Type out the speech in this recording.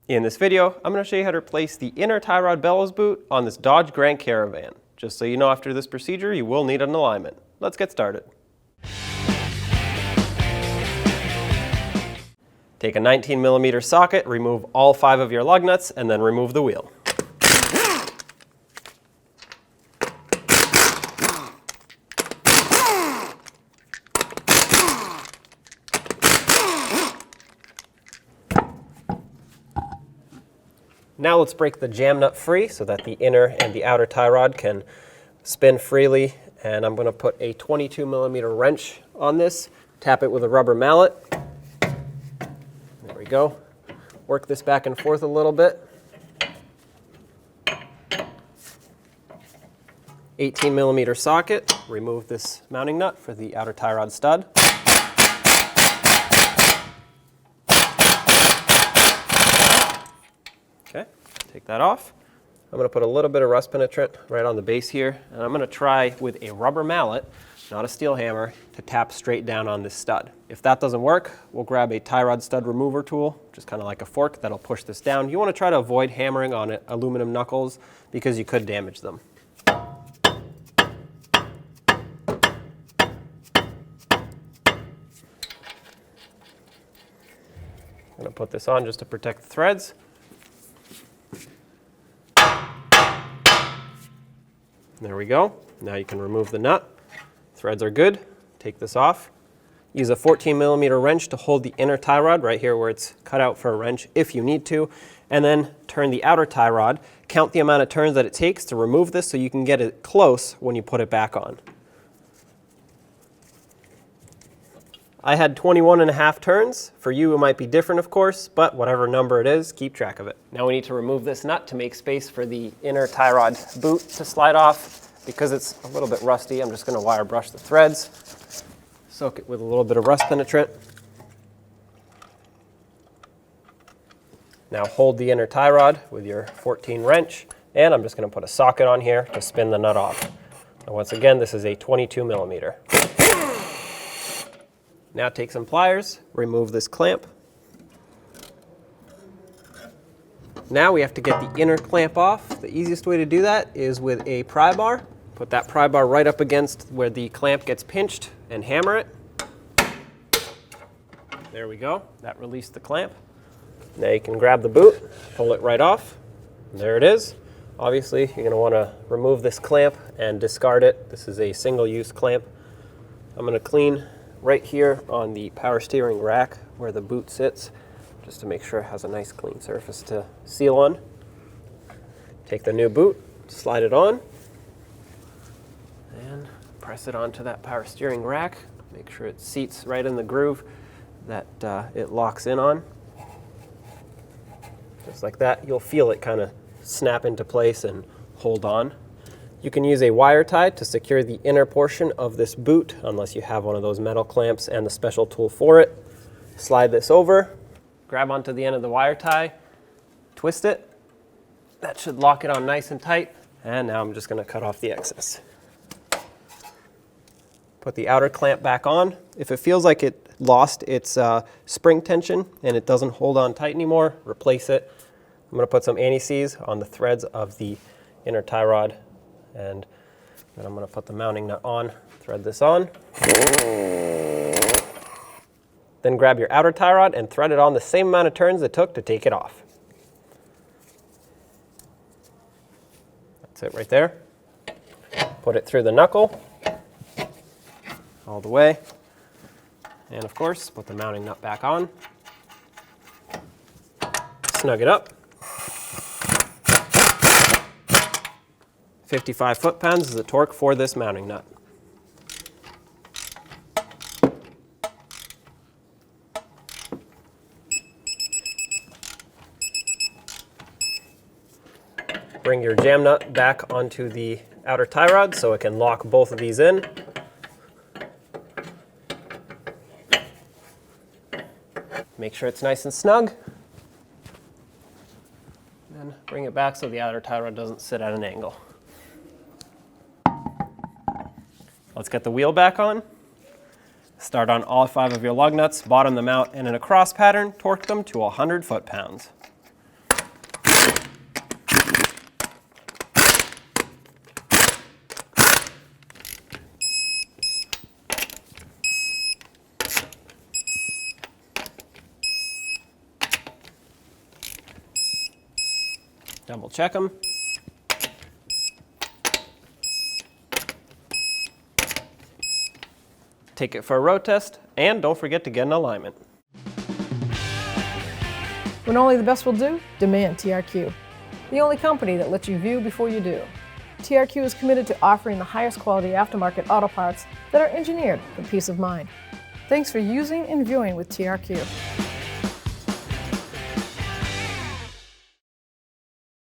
In this video, I'm going to show you how to replace the inner tie rod bellows boot on this Dodge Grand Caravan. Just so you know, after this procedure, you will need an alignment. Let's get started. Take a 19mm socket, remove all 5 of your lug nuts, and then remove the wheel. Now let's break the jam nut free so that the inner and the outer tie rod can spin freely. And I'm going to put a 22mm wrench on this, tap it with a rubber mallet. There we go. Work this back and forth a little bit. 18mm socket, remove this mounting nut for the outer tie rod stud. Okay, take that off. I'm going to put a little bit of rust penetrant right on the base here, and I'm going to try with a rubber mallet, not a steel hammer, to tap straight down on this stud. If that doesn't work, we'll grab a tie rod stud remover tool, just kind of like a fork that'll push this down. You want to try to avoid hammering on aluminum knuckles because you could damage them. I'm going to put this on just to protect the threads. There we go. Now you can remove the nut. Threads are good. Take this off. Use a 14mm wrench to hold the inner tie rod right here where it's cut out for a wrench if you need to. And then turn the outer tie rod. Count the amount of turns that it takes to remove this so you can get it close when you put it back on. I had 21.5 turns. For you, it might be different, of course, but whatever number it is, keep track of it. Now we need to remove this nut to make space for the inner tie rod boot to slide off. Because it's a little bit rusty, I'm just going to wire brush the threads. Soak it with a little bit of rust penetrant. Now hold the inner tie rod with your 14 wrench, and I'm just going to put a socket on here to spin the nut off. And once again, this is a 22mm. Now take some pliers, remove this clamp. Now we have to get the inner clamp off. The easiest way to do that is with a pry bar. Put that pry bar right up against where the clamp gets pinched and hammer it. There we go. That released the clamp. Now you can grab the boot, pull it right off. There it is. Obviously, you're going to want to remove this clamp and discard it. This is a single-use clamp. I'm going to clean right here on the power steering rack where the boot sits, just to make sure it has a nice clean surface to seal on. Take the new boot, slide it on, and press it onto that power steering rack. Make sure it seats right in the groove that it locks in on. Just like that, you'll feel it kind of snap into place and hold on. You can use a wire tie to secure the inner portion of this boot, unless you have one of those metal clamps and the special tool for it. Slide this over, grab onto the end of the wire tie, twist it. That should lock it on nice and tight. And now I'm just going to cut off the excess. Put the outer clamp back on. If it feels like it lost its spring tension and it doesn't hold on tight anymore, replace it. I'm going to put some anti-seize on the threads of the inner tie rod, and then I'm going to put the mounting nut on, thread this on. Then grab your outer tie rod and thread it on the same amount of turns it took to take it off. That's it right there. Put it through the knuckle, all the way. And of course, put the mounting nut back on. Snug it up. 55 foot-pounds is the torque for this mounting nut. Bring your jam nut back onto the outer tie rod so it can lock both of these in. Make sure it's nice and snug. Then bring it back so the outer tie rod doesn't sit at an angle. Let's get the wheel back on. Start on all 5 of your lug nuts, bottom them out, and in a cross pattern, torque them to 100 foot-pounds. Double check them. Take it for a road test, and don't forget to get an alignment. When only the best will do, demand TRQ. The only company that lets you view before you do. TRQ is committed to offering the highest quality aftermarket auto parts that are engineered for peace of mind. Thanks for using and viewing with TRQ.